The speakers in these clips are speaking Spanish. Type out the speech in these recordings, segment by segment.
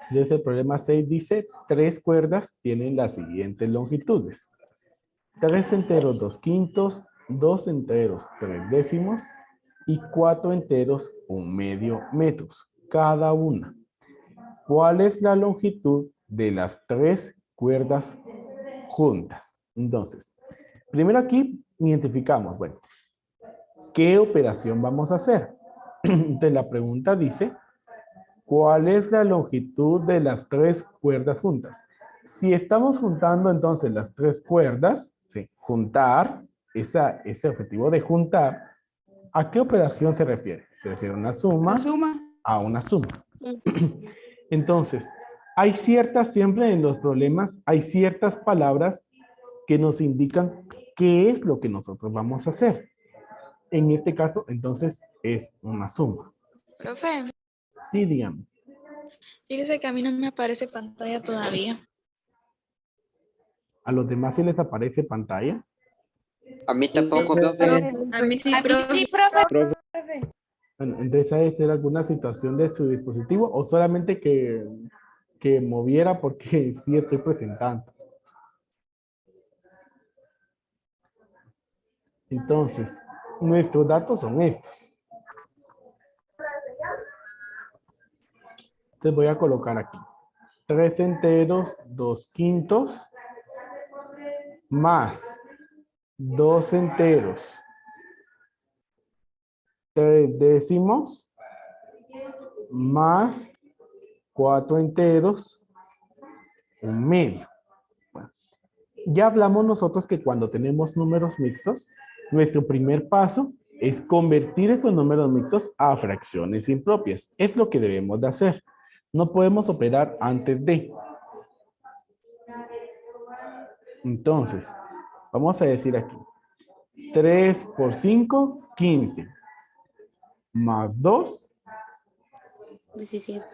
Entonces el problema 6 dice, tres cuerdas tienen las siguientes longitudes. 3 enteros, 2 quintos, 2 enteros, 3 décimos y 4 enteros, 1/2 metros, cada una. ¿Cuál es la longitud de las tres cuerdas juntas? Entonces, primero aquí identificamos, bueno, ¿qué operación vamos a hacer? Entonces la pregunta dice, ¿cuál es la longitud de las tres cuerdas juntas? Si estamos juntando entonces las tres cuerdas, ¿sí? Juntar, ese objetivo de juntar, ¿a qué operación se refiere? Se refiere a una La suma, suma. a una suma. Entonces, hay ciertas, siempre en los problemas, hay ciertas palabras que nos indican qué es lo que nosotros vamos a hacer. En este caso, entonces, es una suma. Profe, Sí, dígame. fíjese que a mí no me aparece pantalla todavía. ¿A los demás se les aparece pantalla? A mí tampoco, profe. A mí sí, Aquí profe. sí, profe. Bueno, entonces, ¿hay ser alguna situación de su dispositivo o solamente que moviera porque sí estoy presentando? Entonces, nuestros datos son estos. Entonces voy a colocar aquí 3 enteros, 2 quintos, más 2 enteros, 3 décimos, más 4 enteros, 1/2. Bueno, ya hablamos nosotros que cuando tenemos números mixtos, nuestro primer paso es convertir esos números mixtos a fracciones impropias. Es lo que debemos de hacer. No podemos operar antes de. Entonces, vamos a decir aquí. 3 por 5, 15. Más 2, 17.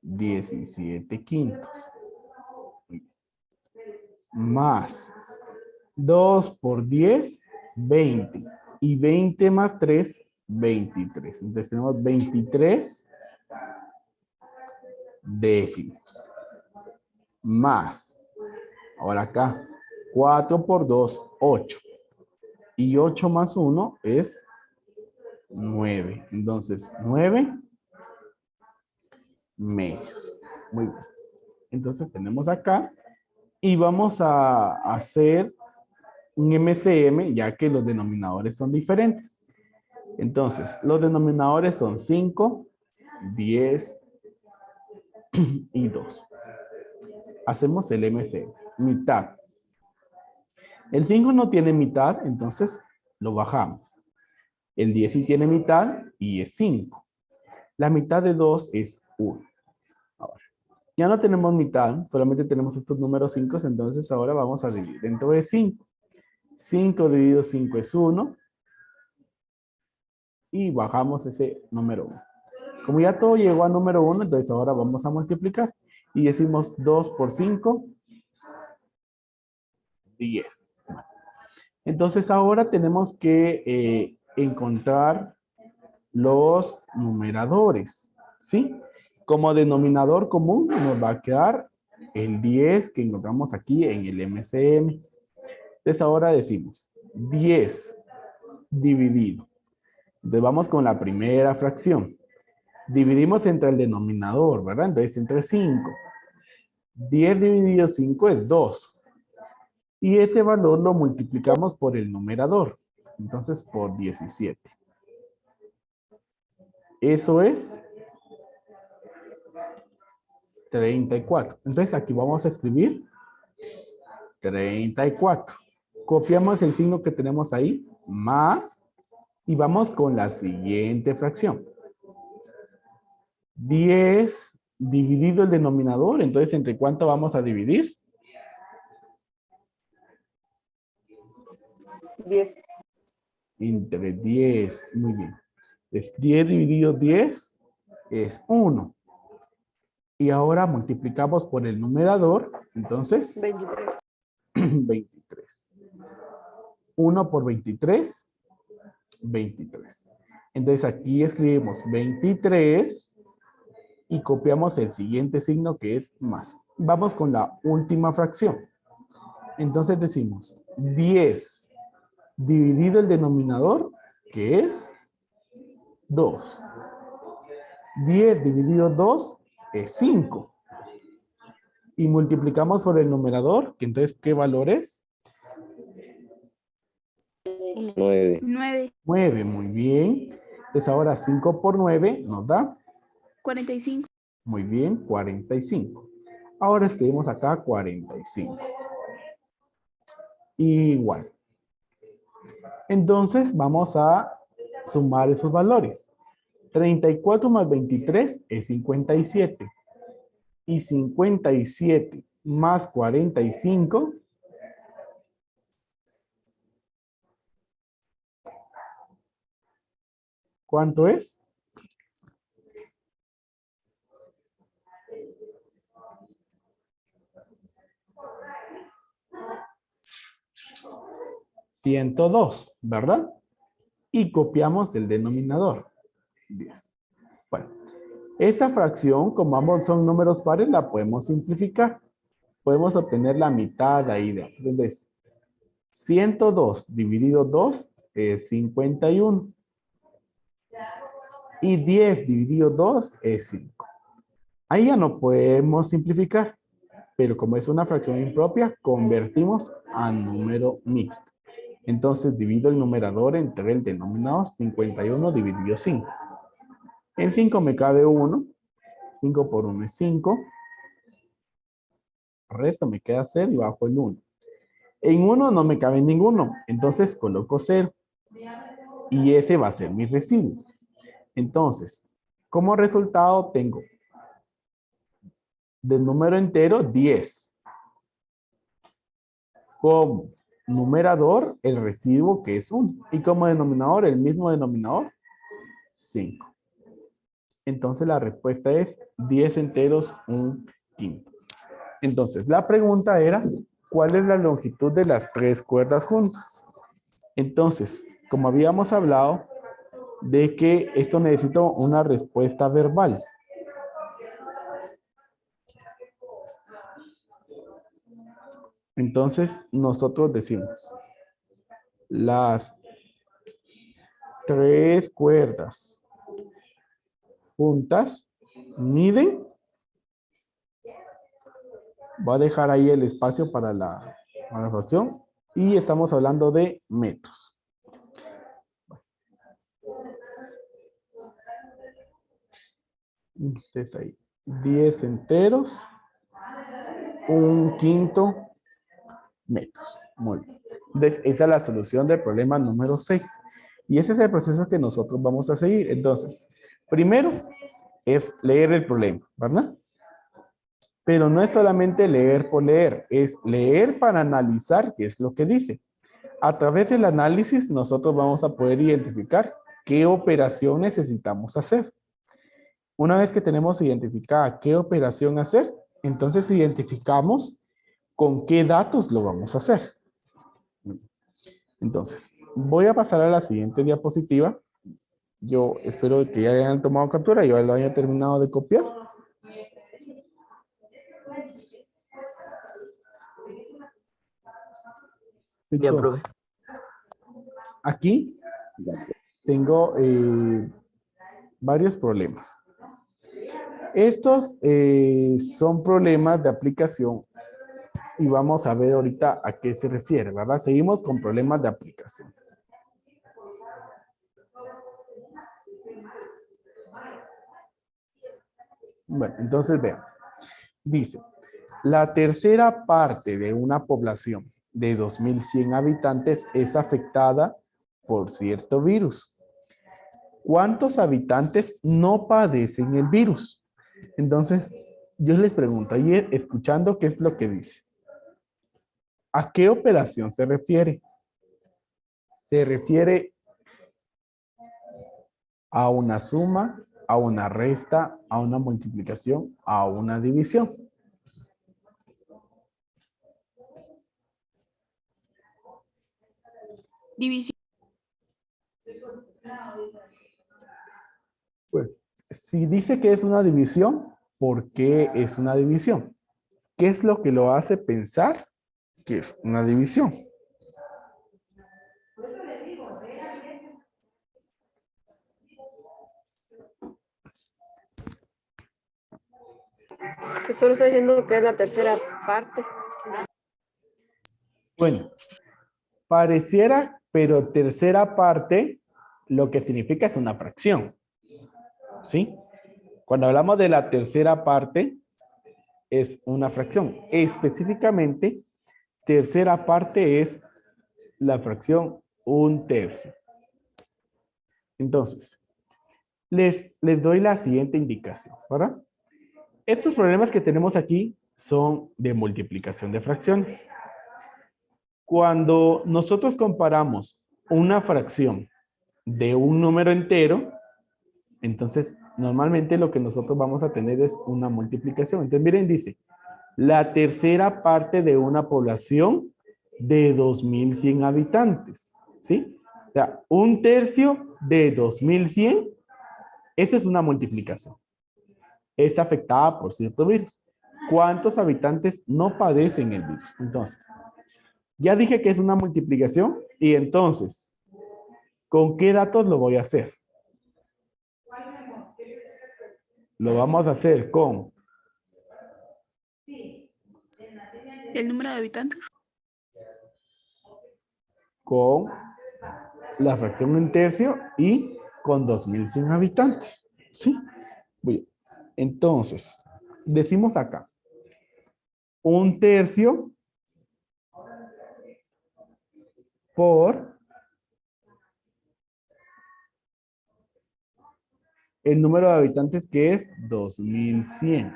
17 quintos. Más 2 por 10, 20. Y 20 más 3, 23. Entonces tenemos 23 décimos. Más, ahora acá, 4 por 2, 8. Y 8 más 1 es 9. Entonces, 9 medios. Muy bien. Entonces tenemos acá y vamos a hacer un MCM ya que los denominadores son diferentes. Entonces, los denominadores son 5, 10 y 2. Hacemos el MCM. Mitad. El 5 no tiene mitad, entonces lo bajamos. El 10 sí tiene mitad y es 5. La mitad de 2 es 1. Ahora, ya no tenemos mitad, solamente tenemos estos números 5, entonces ahora vamos a dividir dentro de 5. 5 dividido 5 es 1. Y bajamos ese número 1. Como ya todo llegó a número 1, entonces ahora vamos a multiplicar. Y decimos 2 por 5, 10. Entonces ahora tenemos que encontrar los numeradores, ¿sí? Como denominador común nos va a quedar el 10 que encontramos aquí en el MCM. Entonces ahora decimos 10 dividido. Entonces vamos con la primera fracción. Dividimos entre el denominador, ¿verdad? Entonces entre 5. 10 dividido 5 es 2. Y ese valor lo multiplicamos por el numerador. Entonces por 17. Eso es 34. Entonces aquí vamos a escribir 34. Copiamos el signo que tenemos ahí, más, y vamos con la siguiente fracción. 10 dividido el denominador, entonces ¿entre cuánto vamos a dividir? 10. Entre 10, muy bien. Entonces 10 dividido 10 es 1. Y ahora multiplicamos por el numerador, entonces 23. 23. 1 por 23, 23. Entonces aquí escribimos 23 y copiamos el siguiente signo que es más. Vamos con la última fracción. Entonces decimos 10 dividido el denominador, que es 2. 10 dividido 2 es 5. Y multiplicamos por el numerador, que entonces, ¿qué valor es? 9. 9. 9, muy bien. Entonces ahora 5 por 9 nos da, 45. muy bien, 45. Ahora escribimos acá 45. Igual. Entonces vamos a sumar esos valores. 34 más 23 es 57. Y 57 más 45. ¿Cuánto es? $102, ¿verdad? Y copiamos el denominador. 10. Bueno, esta fracción, como ambos son números pares, la podemos simplificar. Podemos obtener la mitad ahí de. Entonces, 102 dividido 2 es 51. Y 10 dividido 2 es 5. Ahí ya no podemos simplificar, pero como es una fracción impropia, convertimos a número mixto. Entonces divido el numerador entre el denominador, 51 dividido 5. En 5 me cabe 1, 5 por 1 es 5. El resto me queda 0 y bajo el 1. En 1 no me cabe ninguno, entonces coloco 0. Y ese va a ser mi residuo. Entonces, como resultado tengo del número entero 10. Como numerador el residuo que es 1. Y como denominador el mismo denominador 5. Entonces la respuesta es 10 enteros, 1/5. Entonces la pregunta era, ¿cuál es la longitud de las 3 cuerdas juntas? Entonces, como habíamos hablado de que esto necesita una respuesta verbal. Entonces nosotros decimos, las 3 cuerdas juntas miden. Voy a dejar ahí el espacio para la fracción. Y estamos hablando de metros. Entonces ahí, 10 enteros, 1/5 metros. Muy bien. Entonces, esa es la solución del problema número 6. Y ese es el proceso que nosotros vamos a seguir. Entonces, primero es leer el problema, ¿verdad? Pero no es solamente leer por leer, es leer para analizar qué es lo que dice. A través del análisis, nosotros vamos a poder identificar qué operación necesitamos hacer. Una vez que tenemos identificada qué operación hacer, entonces identificamos con qué datos lo vamos a hacer. Entonces, voy a pasar a la siguiente diapositiva. Yo espero que ya hayan tomado captura, yo lo haya terminado de copiar. Ya, profe. Aquí tengo varios problemas. Estos son problemas de aplicación y vamos a ver ahorita a qué se refiere, ¿verdad? Seguimos con problemas de aplicación. Bueno, entonces vean. Dice, la tercera parte de una población de 2100 habitantes es afectada por cierto virus. ¿Cuántos habitantes no padecen el virus? Entonces, yo les pregunto, ayer escuchando qué es lo que dice. ¿A qué operación se refiere? Se refiere a una suma, a una resta, a una multiplicación, a una división. División. Pues, si dice que es una división, ¿por qué es una división? ¿Qué es lo que lo hace pensar que es una división? Que solo está diciendo que es la tercera parte. Bueno, pareciera, pero tercera parte lo que significa es una fracción. ¿Sí? Cuando hablamos de la tercera parte, es una fracción. Específicamente, tercera parte es la fracción 1/3. Entonces, les doy la siguiente indicación, ¿verdad? Estos problemas que tenemos aquí son de multiplicación de fracciones. Cuando nosotros comparamos una fracción de un número entero, entonces normalmente lo que nosotros vamos a tener es una multiplicación. Entonces miren, dice, la tercera parte de una población de 2100 habitantes, ¿sí? O sea, 1/3 de 2100, esa es una multiplicación. Es afectada por cierto virus. ¿Cuántos habitantes no padecen el virus? Entonces, ya dije que es una multiplicación y entonces, ¿con qué datos lo voy a hacer? Lo vamos a hacer con El número de habitantes. con la fracción 1/3 y con 2100 habitantes. ¿Sí? Bien. Entonces, decimos acá, 1/3 por el número de habitantes que es 2100.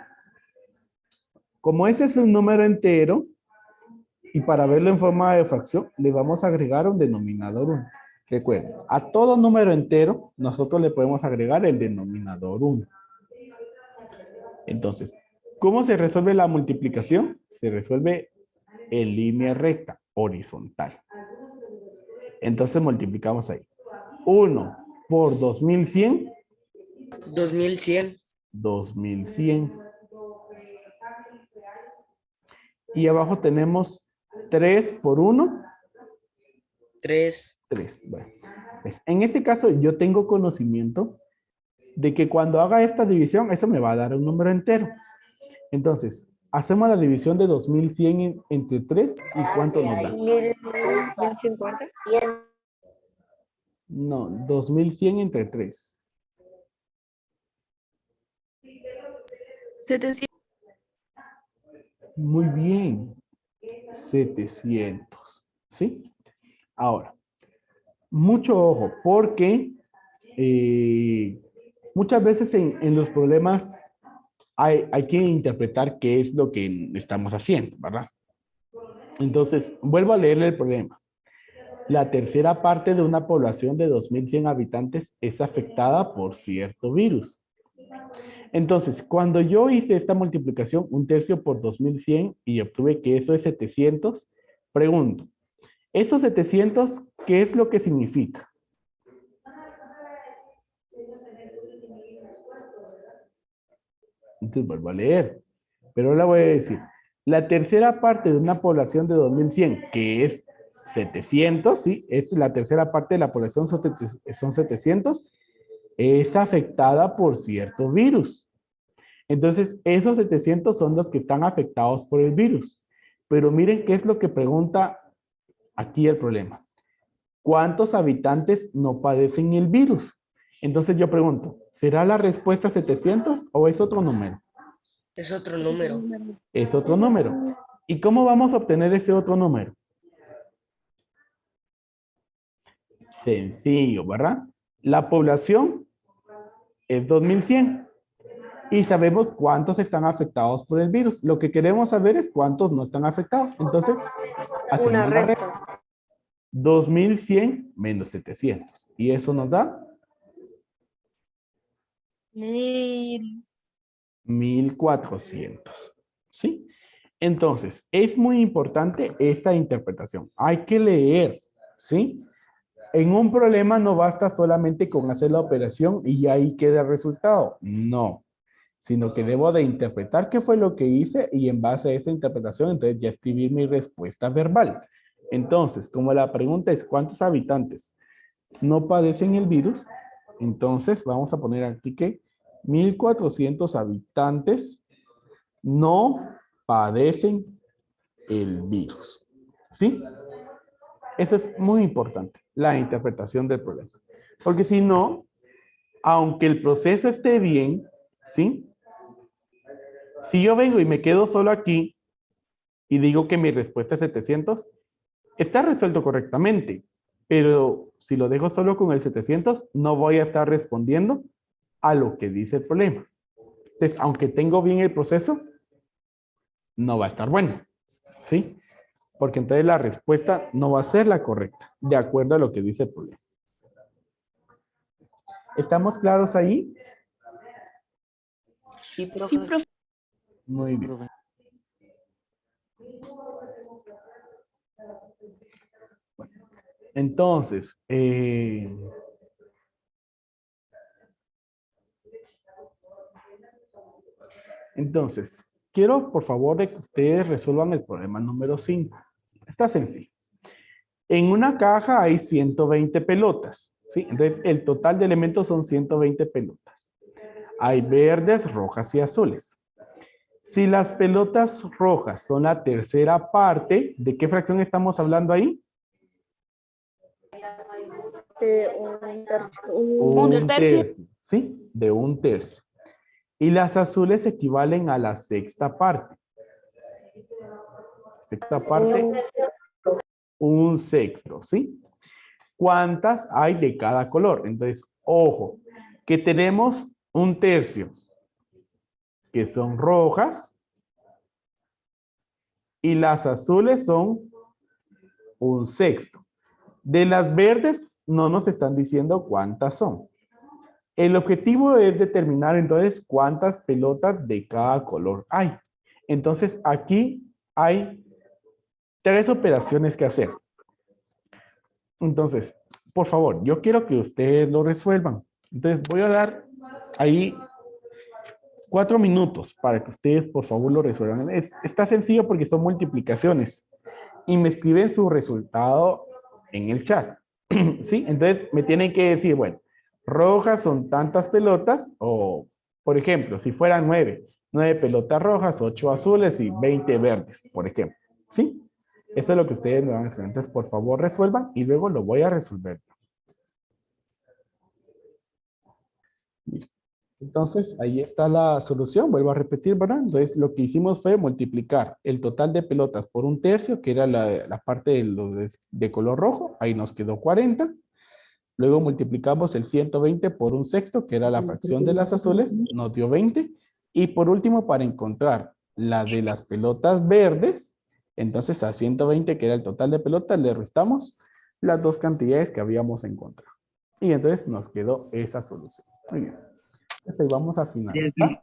Como ese es un número entero, y para verlo en forma de fracción, le vamos a agregar un denominador 1. Recuerden, a todo número entero, nosotros le podemos agregar el denominador 1. Entonces, ¿cómo se resuelve la multiplicación? Se resuelve en línea recta, horizontal. Entonces multiplicamos ahí. 1 por 2100. 2100. 2100. Y abajo tenemos 3 por 1. 3. 3. Bueno, pues, en este caso yo tengo conocimiento de que cuando haga esta división, eso me va a dar un número entero. Entonces, hacemos la división de 2100 entre 3 y ¿cuánto nos da? 1050. No, 2100 entre 3. 700. Muy bien. 700. ¿Sí? Ahora, mucho ojo, porque muchas veces en los problemas hay que interpretar qué es lo que estamos haciendo, ¿verdad? Entonces, vuelvo a leerle el problema. La tercera parte de una población de 2100 habitantes es afectada por cierto virus. Entonces, cuando yo hice esta multiplicación, 1/3 por 2100 y obtuve que eso es 700, pregunto, ¿esos 700 qué es lo que significa? Entonces vuelvo a leer, pero ahora voy a decir, la tercera parte de una población de 2100, que es 700, ¿sí? Es la tercera parte de la población, son 700, es afectada por cierto virus. Entonces, esos 700 son los que están afectados por el virus. Pero miren qué es lo que pregunta aquí el problema. ¿Cuántos habitantes no padecen el virus? Entonces yo pregunto, ¿será la respuesta 700 o es otro número? Es otro número. Es otro número. ¿Y cómo vamos a obtener ese otro número? Sencillo, ¿verdad? La población es 2100 y sabemos cuántos están afectados por el virus. Lo que queremos saber es cuántos no están afectados. Entonces, hacemos Una la resta. 2100 menos 700. Y eso nos da 1400. ¿Sí? Entonces, es muy importante esta interpretación. Hay que leer, ¿sí? En un problema no basta solamente con hacer la operación y ya ahí queda el resultado. No, sino que debo de interpretar qué fue lo que hice y en base a esa interpretación, entonces ya escribir mi respuesta verbal. Entonces, como la pregunta es ¿cuántos habitantes no padecen el virus? Entonces, vamos a poner aquí que 1,400 habitantes no padecen el virus. ¿Sí? Eso es muy importante, la interpretación del problema. Porque si no, aunque el proceso esté bien, ¿sí? Si yo vengo y me quedo solo aquí y digo que mi respuesta es 700, está resuelto correctamente. Pero si lo dejo solo con el 700, no voy a estar respondiendo a lo que dice el problema. Entonces, aunque tengo bien el proceso, no va a estar bueno. ¿Sí? Porque entonces la respuesta no va a ser la correcta, de acuerdo a lo que dice el problema. ¿Estamos claros ahí? Sí, profe. Sí, profe. Muy bien. Bueno, entonces, quiero por favor de que ustedes resuelvan el problema número 5. Está sencillo. En una caja hay 120 pelotas, ¿sí? Entonces, el total de elementos son 120 pelotas. Hay verdes, rojas y azules. Si las pelotas rojas son la tercera parte, ¿de qué fracción estamos hablando ahí? Un tercio. Un tercio, ¿sí? De un tercio. Y las azules equivalen a la sexta parte. Sexta parte, un sexto, ¿sí? ¿Cuántas hay de cada color? Entonces, ojo, que tenemos un tercio, que son rojas, y las azules son un sexto. De las verdes no nos están diciendo cuántas son. El objetivo es determinar entonces cuántas pelotas de cada color hay. Entonces aquí hay 3 operaciones que hacer. Entonces, por favor, yo quiero que ustedes lo resuelvan. Entonces voy a dar ahí 4 minutos para que ustedes por favor lo resuelvan. Está sencillo porque son multiplicaciones. Y me escriben su resultado en el chat. ¿Sí? Entonces me tienen que decir, bueno, rojas son tantas pelotas, o por ejemplo, si fueran 9 pelotas rojas, 8 azules y 20 verdes, por ejemplo. ¿Sí? Eso es lo que ustedes me van a hacer. Entonces, por favor, resuelvan y luego lo voy a resolver. Entonces, ahí está la solución. Vuelvo a repetir, ¿verdad? Entonces, lo que hicimos fue multiplicar el total de pelotas por un tercio, que era la parte de color rojo. Ahí nos quedó 40. Luego multiplicamos el 120 por un sexto, que era la fracción de las azules. Nos dio 20. Y por último, para encontrar la de las pelotas verdes, entonces a 120, que era el total de pelotas, le restamos las dos cantidades que habíamos encontrado. Y entonces nos quedó esa solución. Muy bien. Entonces vamos a finalizar.